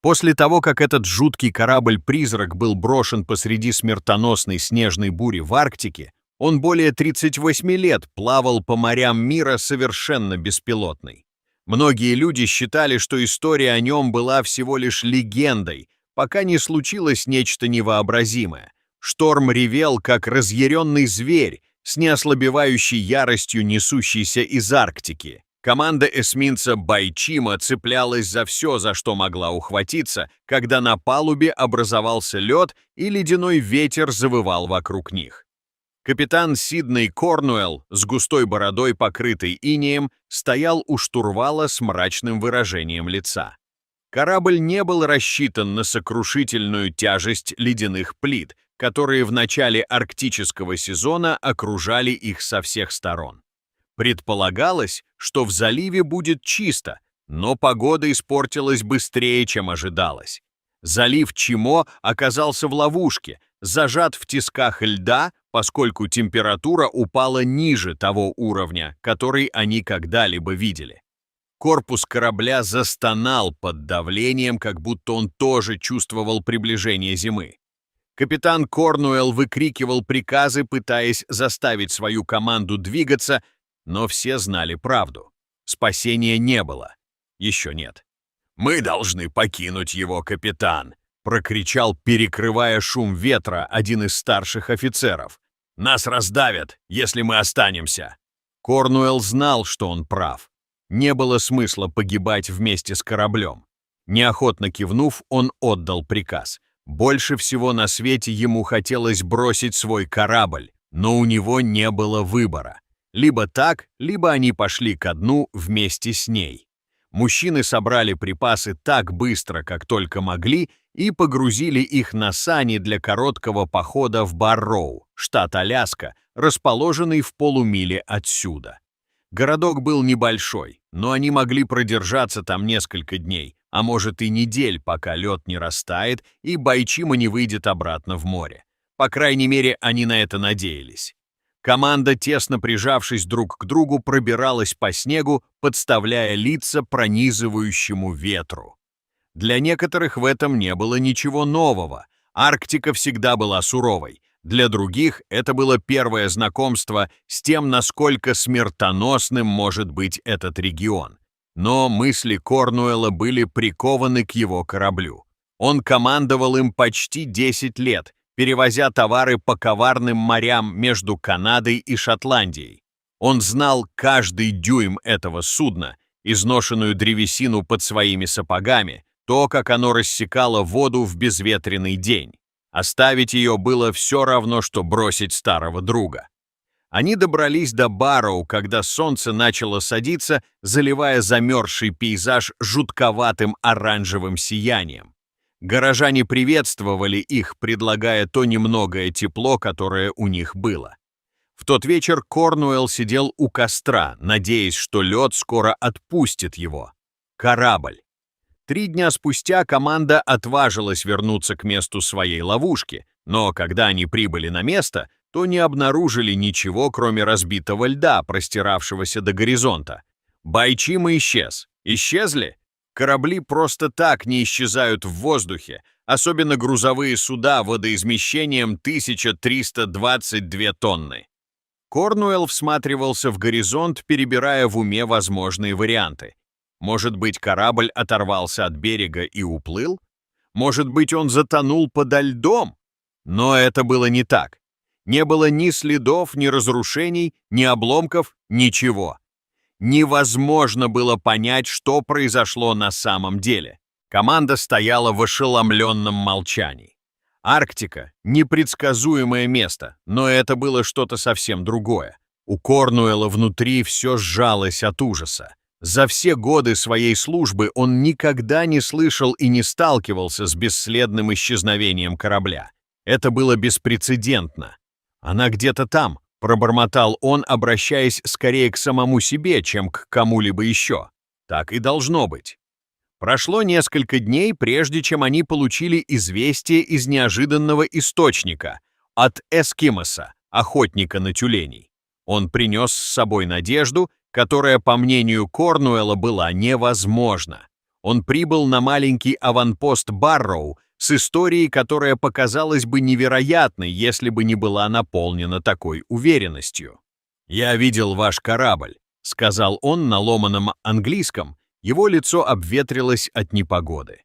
После того, как этот жуткий корабль-призрак был брошен посреди смертоносной снежной бури в Арктике, он более 38 лет плавал по морям мира совершенно беспилотный. Многие люди считали, что история о нем была всего лишь легендой, пока не случилось нечто невообразимое. Шторм ревел, как разъяренный зверь, с неослабевающей яростью несущийся из Арктики. Команда эсминца Байчима цеплялась за все, за что могла ухватиться, когда на палубе образовался лед и ледяной ветер завывал вокруг них. Капитан Сидней Корнуэлл с густой бородой, покрытой инеем, стоял у штурвала с мрачным выражением лица. Корабль не был рассчитан на сокрушительную тяжесть ледяных плит, которые в начале арктического сезона окружали их со всех сторон. Предполагалось, что в заливе будет чисто, но погода испортилась быстрее, чем ожидалось. Залив Чимо оказался в ловушке, зажат в тисках льда, поскольку температура упала ниже того уровня, который они когда-либо видели. Корпус корабля застонал под давлением, как будто он тоже чувствовал приближение зимы. Капитан Корнуэлл выкрикивал приказы, пытаясь заставить свою команду двигаться, но все знали правду. Спасения не было. Еще нет. «Мы должны покинуть его, капитан!» — прокричал, перекрывая шум ветра, один из старших офицеров. «Нас раздавят, если мы останемся!» Корнуэлл знал, что он прав. Не было смысла погибать вместе с кораблем. Неохотно кивнув, он отдал приказ. Больше всего на свете ему хотелось бросить свой корабль, но у него не было выбора. Либо так, либо они пошли ко дну вместе с ней. Мужчины собрали припасы так быстро, как только могли, и погрузили их на сани для короткого похода в Барроу, штат Аляска, расположенный в полумиле отсюда. Городок был небольшой, но они могли продержаться там несколько дней, а может и недель, пока лед не растает и Байчима не выйдет обратно в море. По крайней мере, они на это надеялись. Команда, тесно прижавшись друг к другу, пробиралась по снегу, подставляя лица пронизывающему ветру. Для некоторых в этом не было ничего нового. Арктика всегда была суровой. Для других это было первое знакомство с тем, насколько смертоносным может быть этот регион. Но мысли Корнуэлла были прикованы к его кораблю. Он командовал им почти 10 лет, перевозя товары по коварным морям между Канадой и Шотландией. Он знал каждый дюйм этого судна, изношенную древесину под своими сапогами, то, как оно рассекало воду в безветренный день. Оставить ее было все равно, что бросить старого друга. Они добрались до Барроу, когда солнце начало садиться, заливая замерзший пейзаж жутковатым оранжевым сиянием. Горожане приветствовали их, предлагая то немногое тепло, которое у них было. В тот вечер Корнуэлл сидел у костра, надеясь, что лед скоро отпустит его. Корабль. 3 дня спустя команда отважилась вернуться к месту своей ловушки, но когда они прибыли на место, то не обнаружили ничего, кроме разбитого льда, простиравшегося до горизонта. Байчима исчез. Исчезли? Корабли просто так не исчезают в воздухе, особенно грузовые суда водоизмещением 1322 тонны. Корнуэлл всматривался в горизонт, перебирая в уме возможные варианты. Может быть, корабль оторвался от берега и уплыл? Может быть, он затонул подо льдом? Но это было не так. Не было ни следов, ни разрушений, ни обломков, ничего. Невозможно было понять, что произошло на самом деле. Команда стояла в ошеломленном молчании. Арктика — непредсказуемое место, но это было что-то совсем другое. У Корнуэлла внутри все сжалось от ужаса. За все годы своей службы он никогда не слышал и не сталкивался с бесследным исчезновением корабля. Это было беспрецедентно. «Она где-то там», — пробормотал он, обращаясь скорее к самому себе, чем к кому-либо еще. Так и должно быть. Прошло несколько дней, прежде чем они получили известие из неожиданного источника от эскимоса, охотника на тюленей. Он принес с собой надежду, которая, по мнению Корнуэлла, была невозможна. Он прибыл на маленький аванпост Барроу с историей, которая показалась бы невероятной, если бы не была наполнена такой уверенностью. «Я видел ваш корабль», — сказал он на ломаном английском, его лицо обветрилось от непогоды.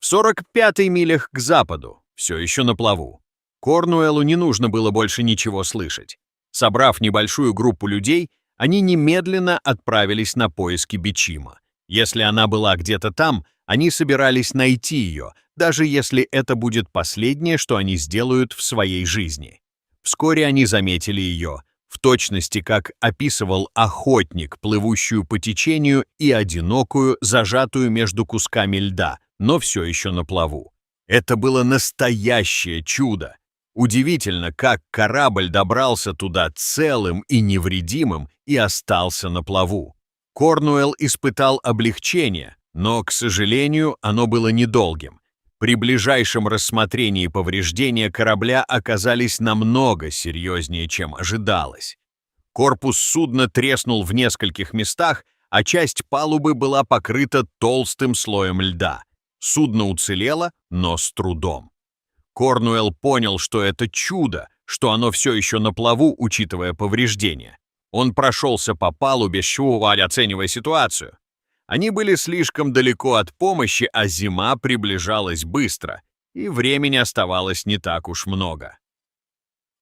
«В 45-й милях к западу, все еще на плаву». Корнуэллу не нужно было больше ничего слышать. Собрав небольшую группу людей, они немедленно отправились на поиски Бичима. Если она была где-то там, они собирались найти ее, даже если это будет последнее, что они сделают в своей жизни. Вскоре они заметили ее, в точности как описывал охотник, плывущую по течению и одинокую, зажатую между кусками льда, но все еще на плаву. Это было настоящее чудо. Удивительно, как корабль добрался туда целым и невредимым и остался на плаву. Корнуэлл испытал облегчение, но, к сожалению, оно было недолгим. При ближайшем рассмотрении повреждения корабля оказались намного серьезнее, чем ожидалось. Корпус судна треснул в нескольких местах, а часть палубы была покрыта толстым слоем льда. Судно уцелело, но с трудом. Корнуэлл понял, что это чудо, что оно все еще на плаву, учитывая повреждения. Он прошелся по палубе, оценивая ситуацию. Они были слишком далеко от помощи, а зима приближалась быстро, и времени оставалось не так уж много.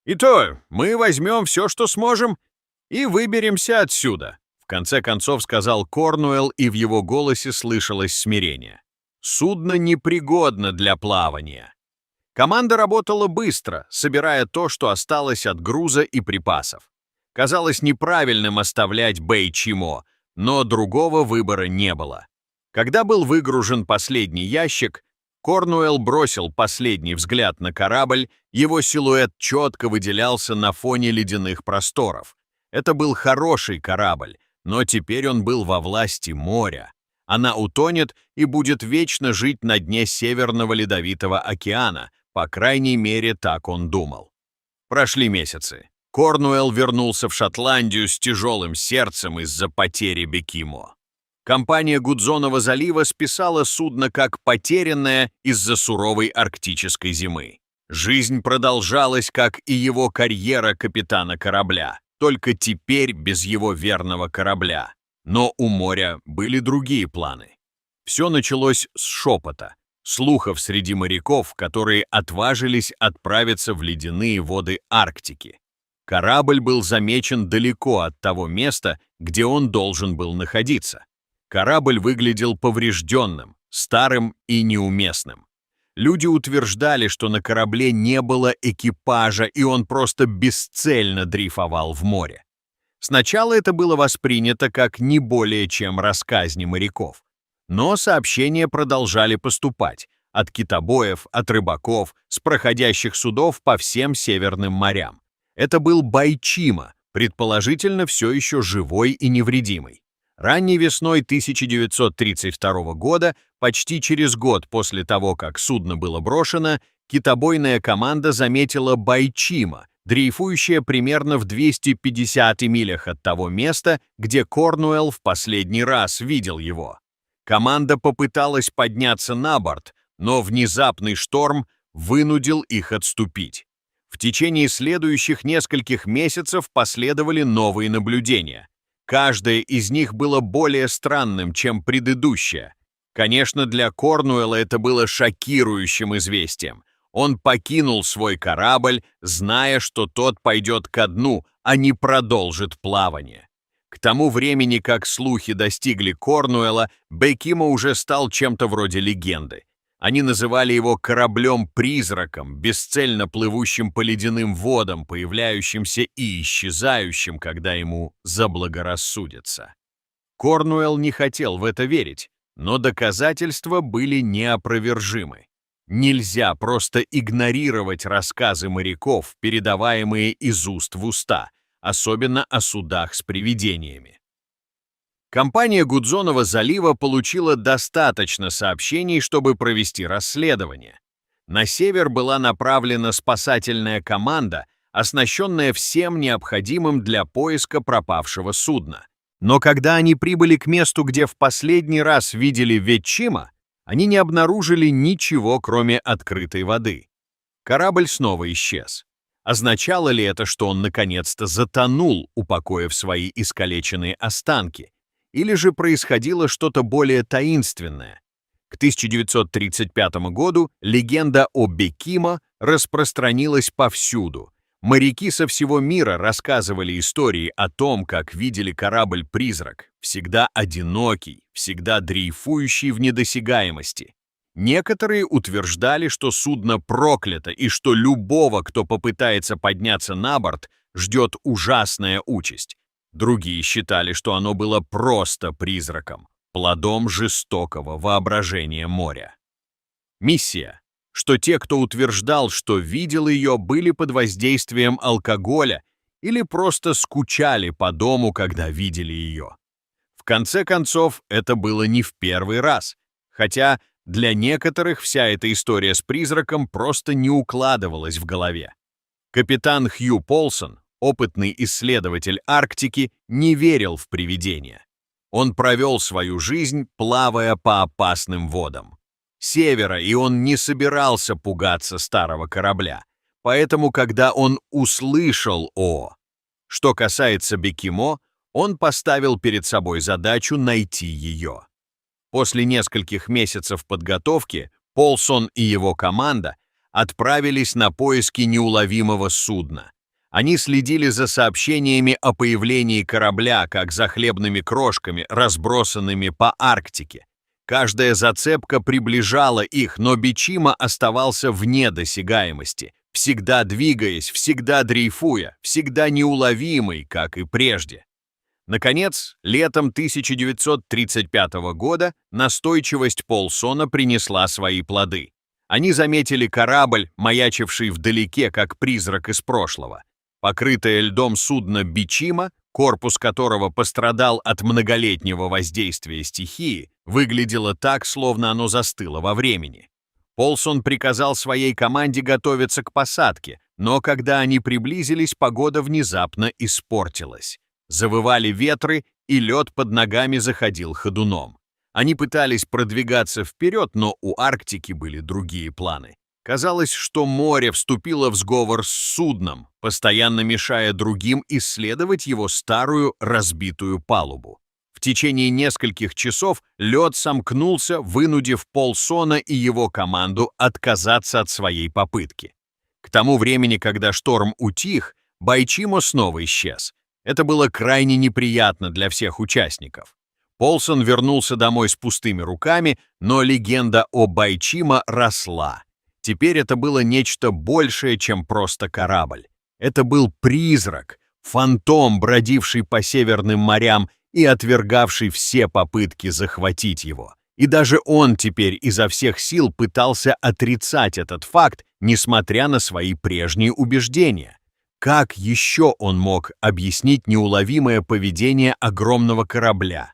«И то, мы возьмем все, что сможем, и выберемся отсюда», в конце концов сказал Корнуэлл, и в его голосе слышалось смирение. «Судно непригодно для плавания». Команда работала быстро, собирая то, что осталось от груза и припасов. Казалось неправильным оставлять Бэйчимо, но другого выбора не было. Когда был выгружен последний ящик, Корнуэлл бросил последний взгляд на корабль, его силуэт четко выделялся на фоне ледяных просторов. Это был хороший корабль, но теперь он был во власти моря. Она утонет и будет вечно жить на дне Северного Ледовитого океана, по крайней мере, так он думал. Прошли месяцы. Корнуэлл вернулся в Шотландию с тяжелым сердцем из-за потери Бекимо. Компания Гудзонова залива списала судно как потерянное из-за суровой арктической зимы. Жизнь продолжалась, как и его карьера капитана корабля, только теперь без его верного корабля. Но у моря были другие планы. Все началось с шепота, слухов среди моряков, которые отважились отправиться в ледяные воды Арктики. Корабль был замечен далеко от того места, где он должен был находиться. Корабль выглядел поврежденным, старым и неуместным. Люди утверждали, что на корабле не было экипажа, и он просто бесцельно дрейфовал в море. Сначала это было воспринято как не более чем рассказни моряков. Но сообщения продолжали поступать от китобоев, от рыбаков, с проходящих судов по всем северным морям. Это был Байчима, предположительно все еще живой и невредимый. Ранней весной 1932 года, почти через год после того, как судно было брошено, китобойная команда заметила Байчима, дрейфующая примерно в 250 милях от того места, где Корнуэлл в последний раз видел его. Команда попыталась подняться на борт, но внезапный шторм вынудил их отступить. В течение следующих нескольких месяцев последовали новые наблюдения. Каждое из них было более странным, чем предыдущее. Конечно, для Корнуэлла это было шокирующим известием. Он покинул свой корабль, зная, что тот пойдет ко дну, а не продолжит плавание. К тому времени, как слухи достигли Корнуэлла, Бекимо уже стал чем-то вроде легенды. Они называли его кораблем-призраком, бесцельно плывущим по ледяным водам, появляющимся и исчезающим, когда ему заблагорассудится. Корнуэлл не хотел в это верить, но доказательства были неопровержимы. Нельзя просто игнорировать рассказы моряков, передаваемые из уст в уста, особенно о судах с привидениями. Компания Гудзонова залива получила достаточно сообщений, чтобы провести расследование. На север была направлена спасательная команда, оснащенная всем необходимым для поиска пропавшего судна. Но когда они прибыли к месту, где в последний раз видели Ветчима, они не обнаружили ничего, кроме открытой воды. Корабль снова исчез. Означало ли это, что он наконец-то затонул, упокоив свои искалеченные останки? Или же происходило что-то более таинственное? К 1935 году легенда о Бекимо распространилась повсюду. Моряки со всего мира рассказывали истории о том, как видели корабль-призрак, всегда одинокий, всегда дрейфующий в недосягаемости. Некоторые утверждали, что судно проклято и что любого, кто попытается подняться на борт, ждет ужасная участь. Другие считали, что оно было просто призраком, плодом жестокого воображения моря. Миссия, что те, кто утверждал, что видел ее, были под воздействием алкоголя или просто скучали по дому, когда видели ее. В конце концов, это было не в первый раз, хотя для некоторых вся эта история с призраком просто не укладывалась в голове. Капитан Хью Полсон, опытный исследователь Арктики, не верил в привидения. Он провел свою жизнь, плавая по опасным водам севера, и он не собирался пугаться старого корабля. Поэтому, когда он услышал что касается Бекимо, он поставил перед собой задачу найти ее. После нескольких месяцев подготовки Полсон и его команда отправились на поиски неуловимого судна. Они следили за сообщениями о появлении корабля, как за хлебными крошками, разбросанными по Арктике. Каждая зацепка приближала их, но Бечима оставался вне досягаемости, всегда двигаясь, всегда дрейфуя, всегда неуловимый, как и прежде. Наконец, летом 1935 года настойчивость Полсона принесла свои плоды. Они заметили корабль, маячивший вдалеке, как призрак из прошлого. Покрытое льдом судно Бичима, корпус которого пострадал от многолетнего воздействия стихии, выглядело так, словно оно застыло во времени. Полсон приказал своей команде готовиться к посадке, но когда они приблизились, погода внезапно испортилась. Завывали ветры, и лед под ногами заходил ходуном. Они пытались продвигаться вперед, но у Арктики были другие планы. Казалось, что море вступило в сговор с судном, постоянно мешая другим исследовать его старую разбитую палубу. В течение нескольких часов лед сомкнулся, вынудив Полсона и его команду отказаться от своей попытки. К тому времени, когда шторм утих, Байчимо снова исчез. Это было крайне неприятно для всех участников. Полсон вернулся домой с пустыми руками, но легенда о Байчимо росла. Теперь это было нечто большее, чем просто корабль. Это был призрак, фантом, бродивший по северным морям и отвергавший все попытки захватить его. И даже он теперь изо всех сил пытался отрицать этот факт, несмотря на свои прежние убеждения. Как еще он мог объяснить неуловимое поведение огромного корабля?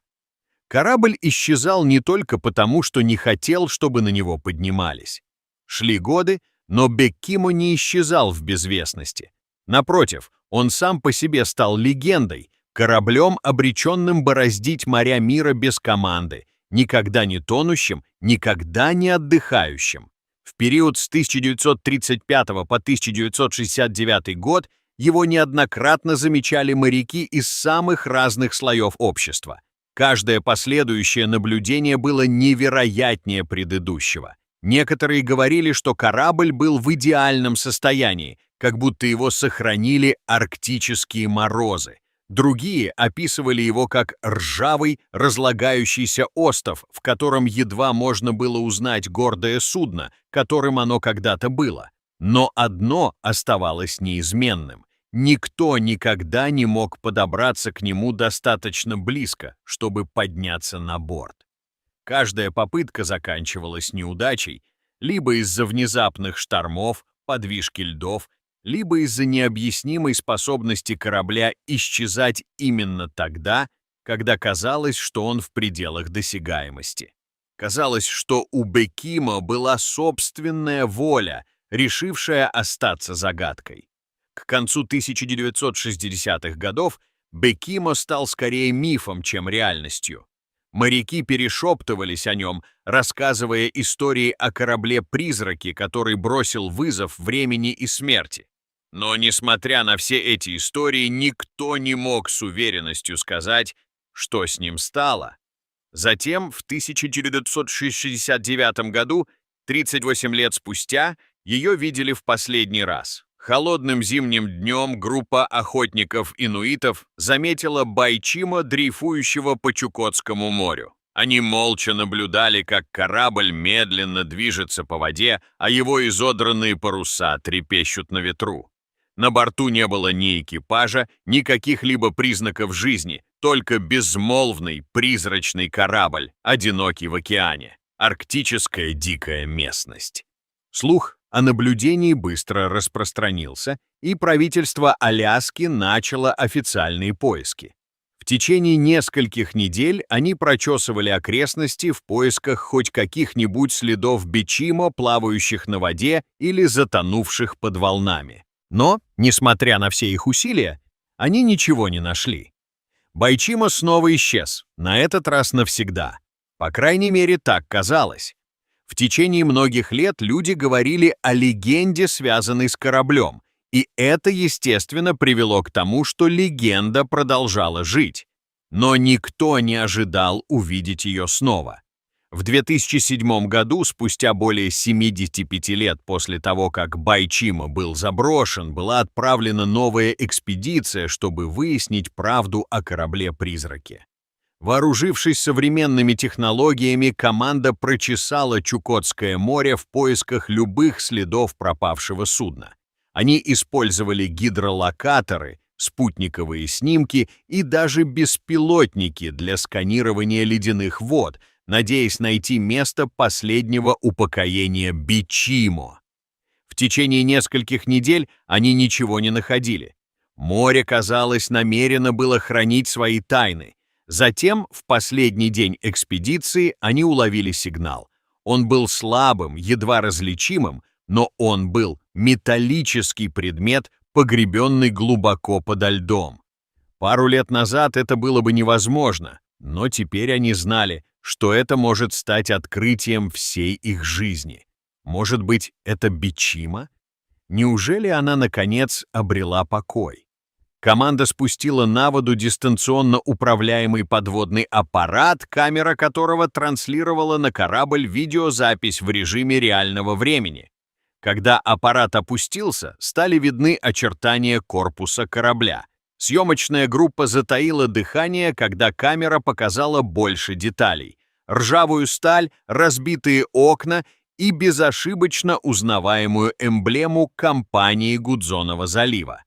Корабль исчезал не только потому, что не хотел, чтобы на него поднимались. Шли годы, но Бекимо не исчезал в безвестности. Напротив, он сам по себе стал легендой, кораблем, обреченным бороздить моря мира без команды, никогда не тонущим, никогда не отдыхающим. В период с 1935 по 1969 год его неоднократно замечали моряки из самых разных слоев общества. Каждое последующее наблюдение было невероятнее предыдущего. Некоторые говорили, что корабль был в идеальном состоянии, как будто его сохранили арктические морозы. Другие описывали его как ржавый, разлагающийся остов, в котором едва можно было узнать гордое судно, которым оно когда-то было. Но одно оставалось неизменным. Никто никогда не мог подобраться к нему достаточно близко, чтобы подняться на борт. Каждая попытка заканчивалась неудачей, либо из-за внезапных штормов, подвижки льдов, либо из-за необъяснимой способности корабля исчезать именно тогда, когда казалось, что он в пределах досягаемости. Казалось, что у Бекимо была собственная воля, решившая остаться загадкой. К концу 1960-х годов Бекимо стал скорее мифом, чем реальностью. Моряки перешептывались о нем, рассказывая истории о корабле-призраке, который бросил вызов времени и смерти. Но, несмотря на все эти истории, никто не мог с уверенностью сказать, что с ним стало. Затем, в 1969 году, 38 лет спустя, ее видели в последний раз. Холодным зимним днем группа охотников-инуитов заметила Байчимо, дрейфующего по Чукотскому морю. Они молча наблюдали, как корабль медленно движется по воде, а его изодранные паруса трепещут на ветру. На борту не было ни экипажа, ни каких-либо признаков жизни, только безмолвный, призрачный корабль, одинокий в океане. Арктическая дикая местность. Слух о наблюдении быстро распространился, и правительство Аляски начало официальные поиски. В течение нескольких недель они прочесывали окрестности в поисках хоть каких-нибудь следов Бичимо, плавающих на воде или затонувших под волнами. Но, несмотря на все их усилия, они ничего не нашли. Байчимо снова исчез, на этот раз навсегда. По крайней мере, так казалось. В течение многих лет люди говорили о легенде, связанной с кораблем, и это, естественно, привело к тому, что легенда продолжала жить. Но никто не ожидал увидеть ее снова. В 2007 году, спустя более 75 лет после того, как Байчимо был заброшен, была отправлена новая экспедиция, чтобы выяснить правду о корабле-призраке. Вооружившись современными технологиями, команда прочесала Чукотское море в поисках любых следов пропавшего судна. Они использовали гидролокаторы, спутниковые снимки и даже беспилотники для сканирования ледяных вод, надеясь найти место последнего упокоения Бичимо. В течение нескольких недель они ничего не находили. Море, казалось, намерено было хранить свои тайны. Затем, в последний день экспедиции, они уловили сигнал. Он был слабым, едва различимым, но он был металлический предмет, погребенный глубоко подо льдом. Пару лет назад это было бы невозможно, но теперь они знали, что это может стать открытием всей их жизни. Может быть, это Бичимо? Неужели она, наконец, обрела покой? Команда спустила на воду дистанционно управляемый подводный аппарат, камера которого транслировала на корабль видеозапись в режиме реального времени. Когда аппарат опустился, стали видны очертания корпуса корабля. Съемочная группа затаила дыхание, когда камера показала больше деталей. Ржавую сталь, разбитые окна и безошибочно узнаваемую эмблему компании Гудзонова залива.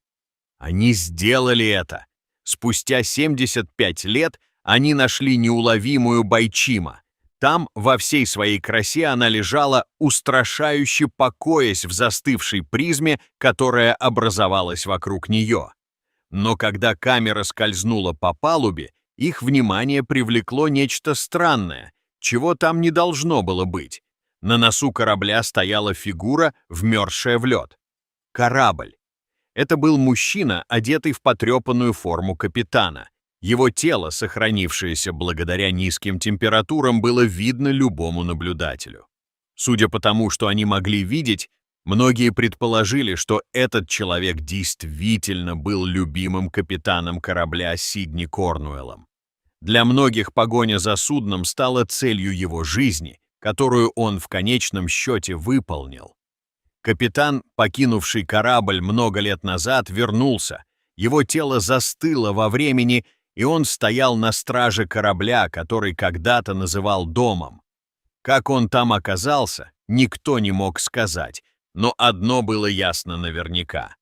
Они сделали это. Спустя 75 лет они нашли неуловимую Байчимо. Там, во всей своей красе, она лежала, устрашающе покоясь в застывшей призме, которая образовалась вокруг нее. Но когда камера скользнула по палубе, их внимание привлекло нечто странное, чего там не должно было быть. На носу корабля стояла фигура, вмерзшая в лед. Корабль. Это был мужчина, одетый в потрепанную форму капитана. Его тело, сохранившееся благодаря низким температурам, было видно любому наблюдателю. Судя по тому, что они могли видеть, многие предположили, что этот человек действительно был любимым капитаном корабля Сидни Корнуэллом. Для многих погоня за судном стала целью его жизни, которую он в конечном счете выполнил. Капитан, покинувший корабль много лет назад, вернулся. Его тело застыло во времени, и он стоял на страже корабля, который когда-то называл домом. Как он там оказался, никто не мог сказать, но одно было ясно наверняка.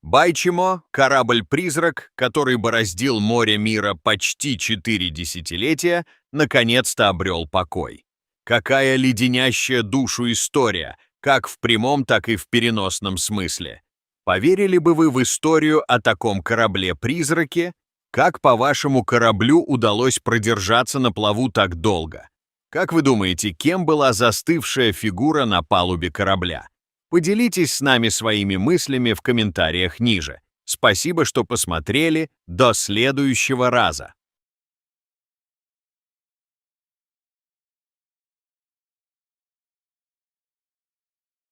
Байчимо, корабль-призрак, который бороздил море мира почти 4 десятилетия, наконец-то обрел покой. Какая леденящая душу история, как в прямом, так и в переносном смысле. Поверили бы вы в историю о таком корабле-призраке? Как, по вашему кораблю, удалось продержаться на плаву так долго? Как вы думаете, кем была застывшая фигура на палубе корабля? Поделитесь с нами своими мыслями в комментариях ниже. Спасибо, что посмотрели. До следующего раза.